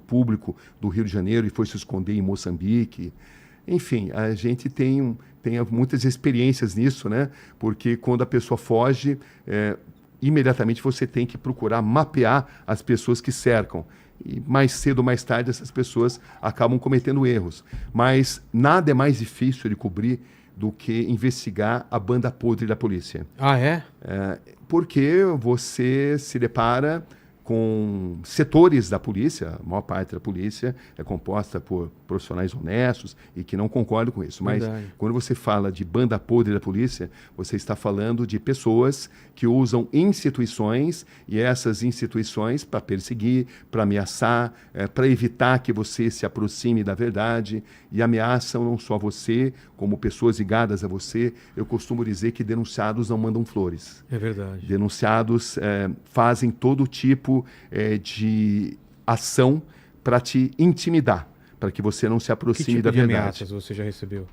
público do Rio de Janeiro e foi se esconder em Moçambique. Enfim, a gente tem muitas experiências nisso, né? Porque quando a pessoa foge, imediatamente você tem que procurar mapear as pessoas que cercam. E mais cedo ou mais tarde essas pessoas acabam cometendo erros. Mas nada é mais difícil de cobrir do que investigar a banda podre da polícia. Ah, é? Porque você se depara com setores da polícia, a maior parte da polícia é composta por profissionais honestos e que não concordam com isso. Mas quando você fala de banda podre da polícia, você está falando de pessoas que usam instituições e essas instituições para perseguir, para ameaçar, para evitar que você se aproxime da verdade e ameaçam não só você, como pessoas ligadas a você. Eu costumo dizer que denunciados não mandam flores. É verdade. Denunciados fazem todo tipo de ação para te intimidar, para que você não se aproxime da verdade. Que tipo de ameaças você já recebeu?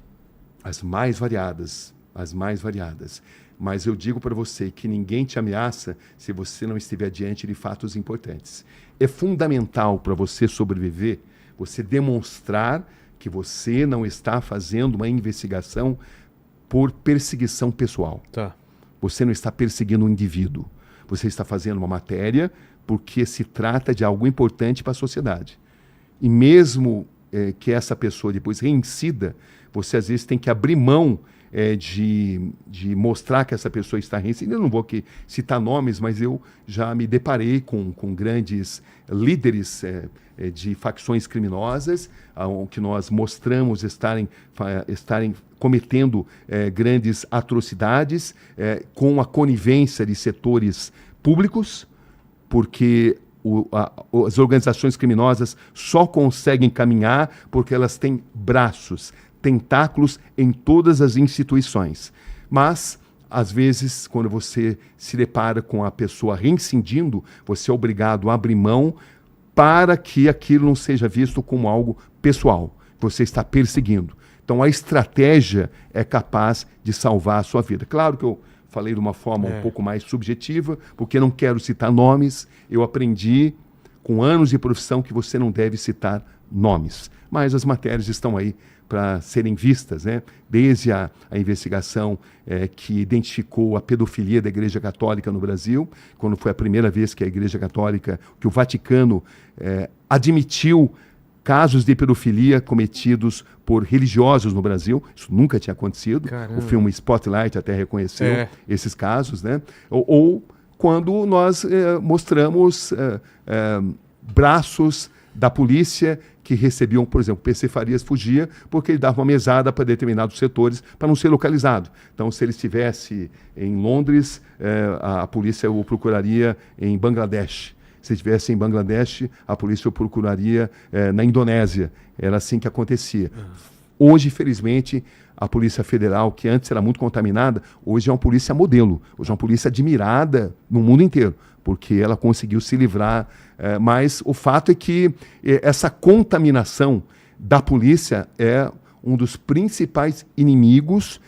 As mais variadas, as mais variadas. Mas eu digo para você que ninguém te ameaça se você não estiver diante de fatos importantes. É fundamental para você sobreviver, você demonstrar que você não está fazendo uma investigação por perseguição pessoal. Tá. Você não está perseguindo um indivíduo. Você está fazendo uma matéria porque se trata de algo importante para a sociedade. E mesmo que essa pessoa depois reincida, você às vezes tem que abrir mão de mostrar que essa pessoa está reincidida. Eu não vou aqui citar nomes, mas eu já me deparei com grandes líderes de facções criminosas, que nós mostramos estarem cometendo grandes atrocidades com a conivência de setores públicos, porque as organizações criminosas só conseguem caminhar porque elas têm braços, tentáculos em todas as instituições. Mas, às vezes, quando você se depara com a pessoa reincidindo, você é obrigado a abrir mão para que aquilo não seja visto como algo pessoal. Você está perseguindo. Então, a estratégia é capaz de salvar a sua vida. Claro que eu falei de uma forma um pouco mais subjetiva, porque não quero citar nomes. Eu aprendi com anos de profissão que você não deve citar nomes. Mas as matérias estão aí para serem vistas, né? Desde a investigação que identificou a pedofilia da Igreja Católica no Brasil, quando foi a primeira vez que a Igreja Católica, que o Vaticano admitiu casos de pedofilia cometidos por religiosos no Brasil. Isso nunca tinha acontecido. Caramba. O filme Spotlight até reconheceu esses casos, né? Ou quando nós mostramos braços da polícia que recebiam, por exemplo, o PC Farias fugia porque ele dava uma mesada para determinados setores para não ser localizado. Então, se ele estivesse em Londres, a polícia o procuraria em Bangladesh. Se estivesse em Bangladesh, a polícia o procuraria na Indonésia. Era assim que acontecia. Hoje, infelizmente, a Polícia Federal, que antes era muito contaminada, hoje é uma polícia modelo. Hoje é uma polícia admirada no mundo inteiro, porque ela conseguiu se livrar. Mas o fato é que essa contaminação da polícia é um dos principais inimigos.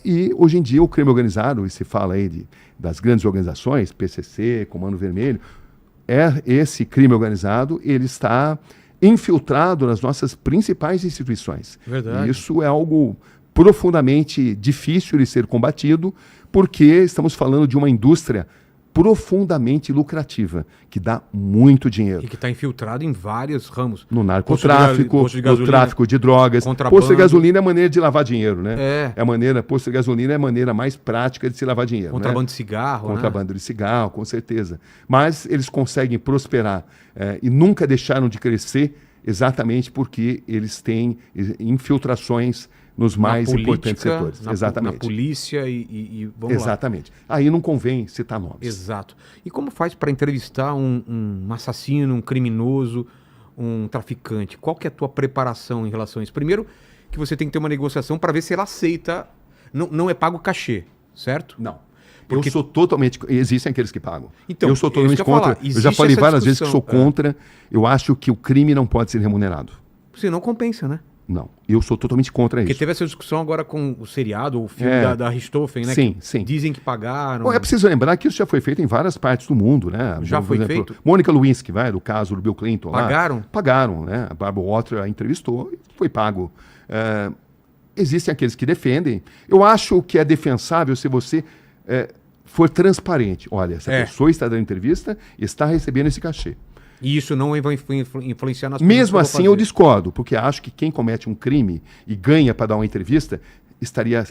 E hoje em dia o crime organizado, e se fala aí das grandes organizações, PCC, Comando Vermelho, esse crime organizado, ele está infiltrado nas nossas principais instituições. Verdade. E isso é algo profundamente difícil de ser combatido, porque estamos falando de uma indústria profundamente lucrativa, que dá muito dinheiro. E que está infiltrado em vários ramos. No narcotráfico, no tráfico de drogas. Posto de gasolina é a maneira de lavar dinheiro, né? Posto de gasolina é a maneira mais prática de se lavar dinheiro. Contrabando, né? De cigarro. Contrabando, né? De cigarro, com certeza. Mas eles conseguem prosperar e nunca deixaram de crescer exatamente porque eles têm infiltrações nos mais importantes setores. Exatamente. Na polícia e vamos Exatamente. Lá. Aí não convém citar nomes. Exato. E como faz para entrevistar um assassino, um criminoso, um traficante? Qual que é a tua preparação em relação a isso? Primeiro, que você tem que ter uma negociação para ver se ele aceita. Não é pago cachê, certo? Não. Porque eu sou totalmente... Existem aqueles que pagam. Então, eu sou totalmente contra. Eu já falei várias vezes que sou contra. Eu acho que o crime não pode ser remunerado. Se não compensa, né? Não. Eu sou totalmente contra Porque isso. teve essa discussão agora com o seriado, o filme da Richthofen, né? Sim, que sim. Dizem que pagaram. Bom, é preciso lembrar que isso já foi feito em várias partes do mundo, né? Já Por foi exemplo, feito? Mônica Lewinsky, do caso do Bill Clinton lá. Pagaram? Pagaram, né? A Barbara Walters a entrevistou e foi pago. Existem aqueles que defendem. Eu acho que é defensável se você for transparente. Olha, essa pessoa está dando entrevista e está recebendo esse cachê. E isso não vai influenciar nas Mesmo coisas que assim, eu discordo, porque acho que quem comete um crime e ganha para dar uma entrevista,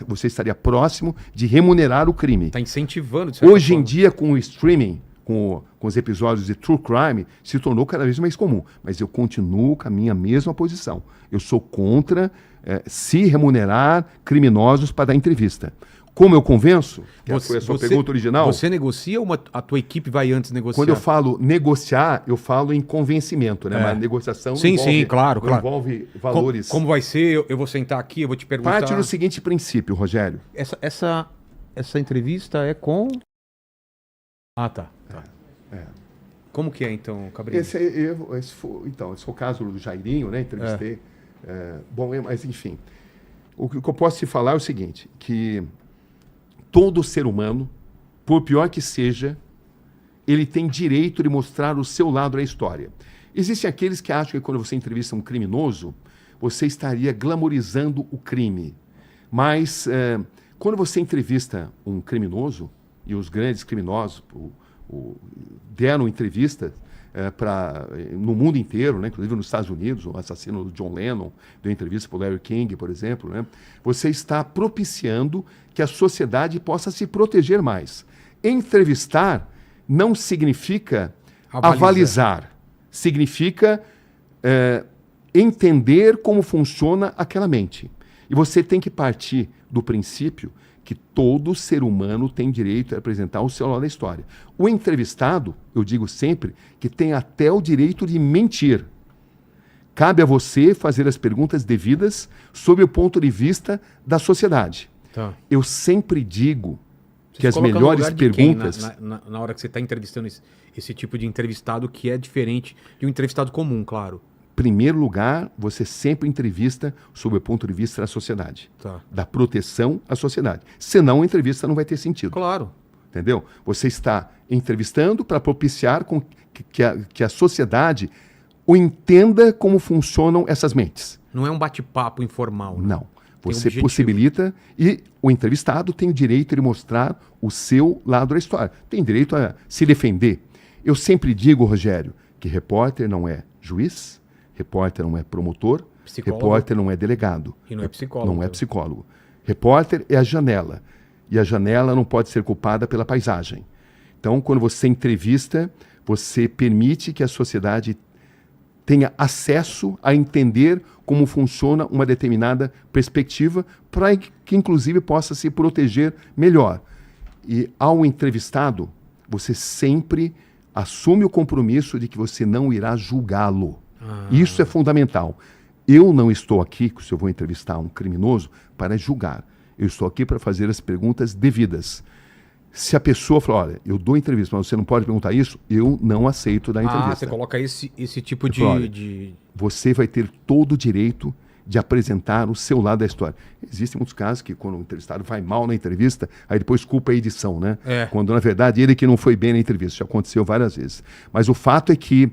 você estaria próximo de remunerar o crime. Está incentivando, de certa Hoje em forma. dia, com o streaming, com os episódios de True Crime, se tornou cada vez mais comum. Mas eu continuo com a minha mesma posição. Eu sou contra se remunerar criminosos para dar entrevista. Como eu convenço? Que foi a sua pergunta original. Você negocia ou a tua equipe vai antes negociar? Quando eu falo negociar, eu falo em convencimento, né? Mas negociação sim, claro. envolve valores. Como vai ser? Eu vou sentar aqui, eu vou te perguntar. Parte do seguinte princípio, Rogério. Essa entrevista é com... Ah, tá. Como que é, então, Cabrini? Esse foi o caso do Jairinho, né? Entrevistei. Mas enfim. O que eu posso te falar é o seguinte, que todo ser humano, por pior que seja, ele tem direito de mostrar o seu lado da história. Existem aqueles que acham que quando você entrevista um criminoso, você estaria glamorizando o crime. Mas quando você entrevista um criminoso, e os grandes criminosos deram entrevistas no mundo inteiro, né? Inclusive nos Estados Unidos, o assassino do John Lennon deu entrevista para o Larry King, por exemplo, né? Você está propiciando que a sociedade possa se proteger mais. Entrevistar não significa avalizar. Significa entender como funciona aquela mente. E você tem que partir do princípio que todo ser humano tem direito a apresentar o seu lado da história. O entrevistado, eu digo sempre, que tem até o direito de mentir. Cabe a você fazer as perguntas devidas sob o ponto de vista da sociedade. Tá. Eu sempre digo que as melhores perguntas... Na hora que você está entrevistando esse tipo de entrevistado que é diferente de um entrevistado comum, claro. Primeiro lugar, você sempre entrevista sob o ponto de vista da sociedade. Tá. Da proteção à sociedade. Senão a entrevista não vai ter sentido. Claro. Entendeu? Você está entrevistando para propiciar que a sociedade o entenda como funcionam essas mentes. Não é um bate-papo informal. Né? Não. Você possibilita e o entrevistado tem o direito de mostrar o seu lado da história. Tem direito a se defender. Eu sempre digo, Rogério, que repórter não é juiz, repórter não é promotor, psicólogo. Repórter não é delegado. E não é psicólogo. Não é psicólogo. Repórter é a janela. E a janela não pode ser culpada pela paisagem. Então, quando você entrevista, você permite que a sociedade tenha acesso a entender como funciona uma determinada perspectiva para que, inclusive, possa se proteger melhor. E ao entrevistado, você sempre assume o compromisso de que você não irá julgá-lo. Isso é fundamental. Eu não estou aqui, se eu vou entrevistar um criminoso, para julgar. Eu estou aqui para fazer as perguntas devidas. Se a pessoa falar, olha, eu dou entrevista, mas você não pode perguntar isso, eu não aceito dar entrevista. Você coloca esse tipo de... Olha, você vai ter todo o direito de apresentar o seu lado da história. Existem muitos casos que quando o entrevistado vai mal na entrevista, aí depois culpa a edição, né? Quando, na verdade, ele que não foi bem na entrevista. Já aconteceu várias vezes. Mas o fato é que,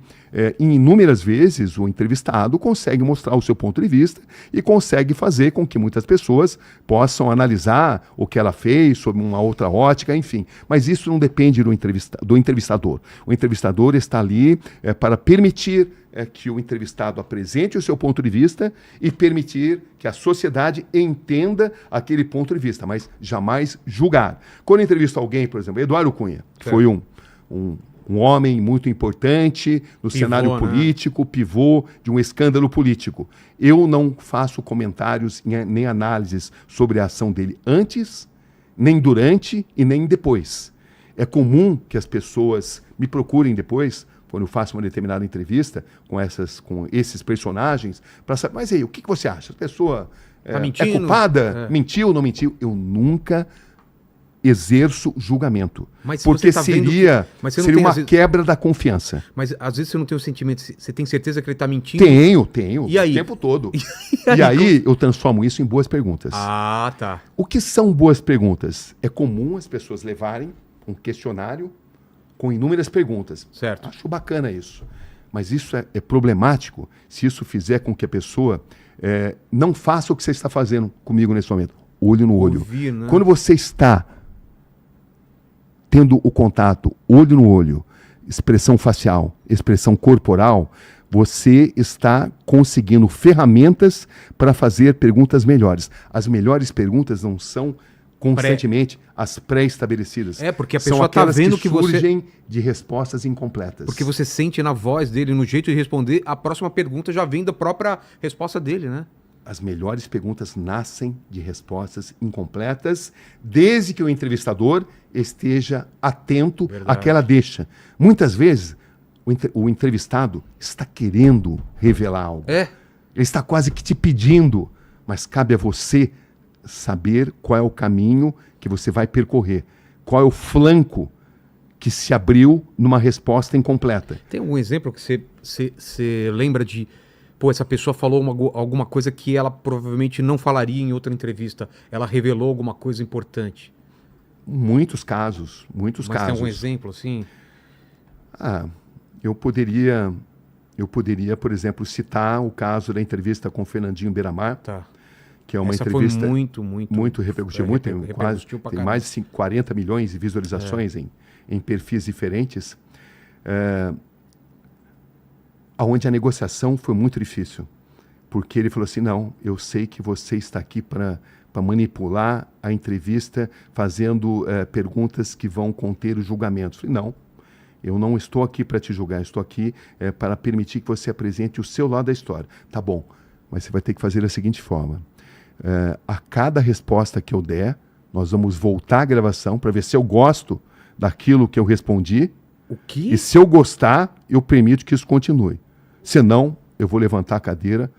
em inúmeras vezes, o entrevistado consegue mostrar o seu ponto de vista e consegue fazer com que muitas pessoas possam analisar o que ela fez sob uma outra ótica, enfim. Mas isso não depende do entrevistador. O entrevistador está ali para permitir que o entrevistado apresente o seu ponto de vista e permitir que a sociedade entenda aquele ponto de vista, mas jamais julgar. Quando eu entrevisto alguém, por exemplo, Eduardo Cunha, que foi um homem muito importante no cenário político, pivô de um escândalo político. Eu não faço comentários nem análises sobre a ação dele antes, nem durante e nem depois. É comum que as pessoas me procurem depois, quando eu faço uma determinada entrevista com esses personagens, para saber, mas aí, o que você acha? A pessoa é culpada? Mentiu ou não mentiu? Eu nunca exerço julgamento. Mas se porque você tá vendo seria, mas você não seria tem, uma às vezes- quebra da confiança. Mas às vezes você não tem o sentimento, você tem certeza que ele tá mentindo? Tenho, E aí? o tempo todo. aí, E aí eu transformo isso em boas perguntas. Ah, tá. O que são boas perguntas? É comum as pessoas levarem um questionário com inúmeras perguntas. Certo. Acho bacana isso. Mas isso é problemático se isso fizer com que a pessoa não faça o que você está fazendo comigo nesse momento. Olho no olho. Ouvir, né? Quando você está tendo o contato olho no olho, expressão facial, expressão corporal, você está conseguindo ferramentas para fazer perguntas melhores. As melhores perguntas não são constantemente as pré-estabelecidas. Porque a São pessoa tá aquelas vendo que você... surgem de respostas incompletas. Porque você sente na voz dele, no jeito de responder, a próxima pergunta já vem da própria resposta dele, né? As melhores perguntas nascem de respostas incompletas, desde que o entrevistador esteja atento àquela deixa. Muitas vezes, o entrevistado está querendo revelar algo. Ele está quase que te pedindo, mas cabe a você saber qual é o caminho que você vai percorrer, qual é o flanco que se abriu numa resposta incompleta. Tem algum exemplo que você lembra de... Pô, essa pessoa falou alguma coisa que ela provavelmente não falaria em outra entrevista. Ela revelou alguma coisa importante. Muitos casos, muitos Mas casos. tem algum exemplo, assim? Eu poderia, por exemplo, citar o caso da entrevista com o Fernandinho Beiramar, que é uma Essa entrevista foi muito repercutiu, tem mais de 40 milhões de visualizações em perfis diferentes. Onde a negociação foi muito difícil, porque ele falou assim, não, eu sei que você está aqui para manipular a entrevista, fazendo perguntas que vão conter os julgamentos. Eu falei, não, eu não estou aqui para te julgar, eu estou aqui para permitir que você apresente o seu lado da história. Tá bom, mas você vai ter que fazer da seguinte forma, a cada resposta que eu der, nós vamos voltar à gravação para ver se eu gosto daquilo que eu respondi. O quê? E se eu gostar, eu permito que isso continue. Senão, eu vou levantar a cadeira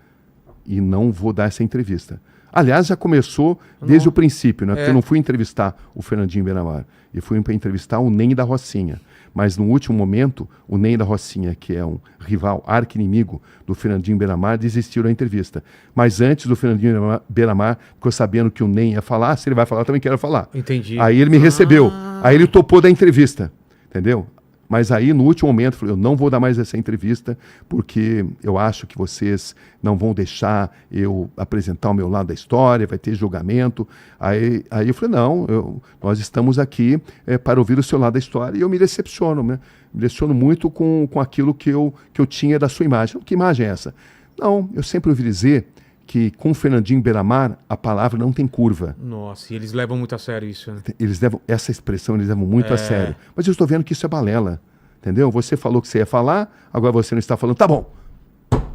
e não vou dar essa entrevista. Aliás, já começou desde o princípio, né? Porque eu não fui entrevistar o Fernandinho Beiramar. Eu fui para entrevistar o Ney da Rocinha. Mas no último momento, o Ney da Rocinha, que é um rival, arqui-inimigo do Fernandinho Beiramar, desistiu da entrevista. Mas antes do Fernandinho Beiramar, ficou sabendo que o Ney ia falar. Se ele vai falar, eu também quero falar. Entendi. Aí ele me recebeu. Aí ele topou da entrevista. Entendeu? Mas aí, no último momento, eu falei, eu não vou dar mais essa entrevista, porque eu acho que vocês não vão deixar eu apresentar o meu lado da história, vai ter julgamento. Aí eu falei, não, nós estamos aqui para ouvir o seu lado da história, e eu me decepciono, né? Me decepciono muito com aquilo que eu tinha da sua imagem. Que imagem é essa? Não, eu sempre ouvi dizer que com o Fernandinho Beiramar a palavra não tem curva. Nossa, e eles levam muito a sério isso, né? Eles levam essa expressão, eles levam muito a sério. Mas eu estou vendo que isso é balela, entendeu? Você falou que você ia falar, agora você não está falando. Tá bom.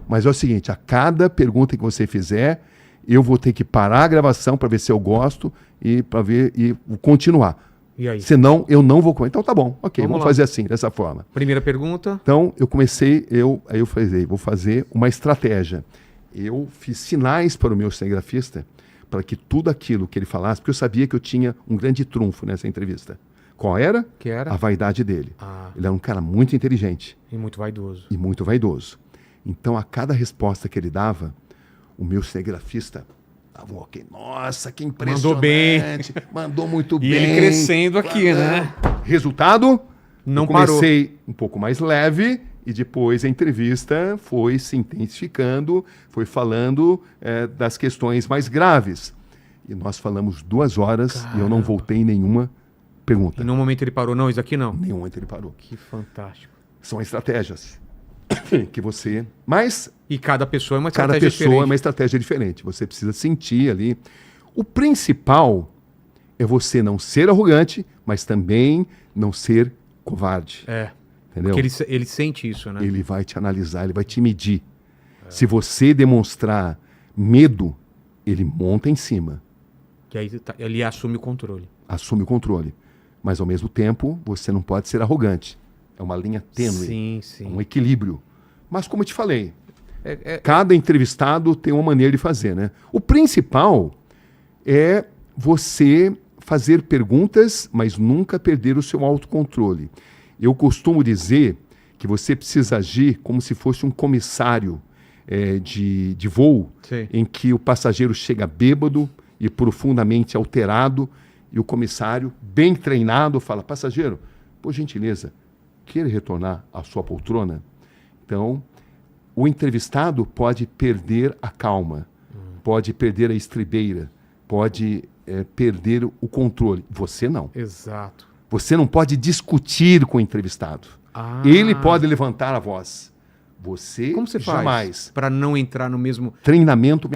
Mas é o seguinte, a cada pergunta que você fizer, eu vou ter que parar a gravação para ver se eu gosto e para ver e continuar. E aí? Senão eu não vou. Então tá bom, ok, vamos lá. fazer assim, dessa forma. Primeira pergunta. Então eu comecei, aí eu falei, vou fazer uma estratégia. Eu fiz sinais para o meu cinegrafista para que tudo aquilo que ele falasse, porque eu sabia que eu tinha um grande trunfo nessa entrevista. Qual era? Que era? A vaidade dele. Ah. Ele era um cara muito inteligente. E muito vaidoso. E muito vaidoso. Então, a cada resposta que ele dava, o meu cinegrafista dava um ok. Nossa, que impressionante. Mandou bem. Mandou muito E bem. ele crescendo aqui, né? Resultado? Não eu comecei um pouco mais leve e depois a entrevista foi se intensificando, foi falando das questões mais graves. E nós falamos 2 horas. Caramba. E eu não voltei em nenhuma pergunta. Em nenhum momento ele parou, não, isso aqui não? Em nenhum momento ele parou. Que fantástico. São estratégias que você... Mas... E cada pessoa é uma estratégia diferente. Cada pessoa diferente. é uma estratégia diferente. Você precisa sentir ali. O principal é você não ser arrogante, mas também não ser covarde. Entendeu? Porque ele sente isso, né? Ele vai te analisar, ele vai te medir. Se você demonstrar medo, ele monta em cima. Que aí ele assume o controle. Assume o controle. Mas, ao mesmo tempo, você não pode ser arrogante. É uma linha tênue. Sim, sim. É um equilíbrio. Mas, como eu te falei, cada entrevistado tem uma maneira de fazer, né? O principal é você fazer perguntas, mas nunca perder o seu autocontrole. Eu costumo dizer que você precisa agir como se fosse um comissário de voo, Sim. em que o passageiro chega bêbado e profundamente alterado, e o comissário, bem treinado, fala: passageiro, por gentileza, quer retornar à sua poltrona? Então, o entrevistado pode perder a calma, pode perder a estribeira, pode perder o controle. Você não. Exato. Você não pode discutir com o entrevistado. Ah. Ele pode levantar a voz. Você Como você jamais. faz para não entrar no mesmo... Treinamento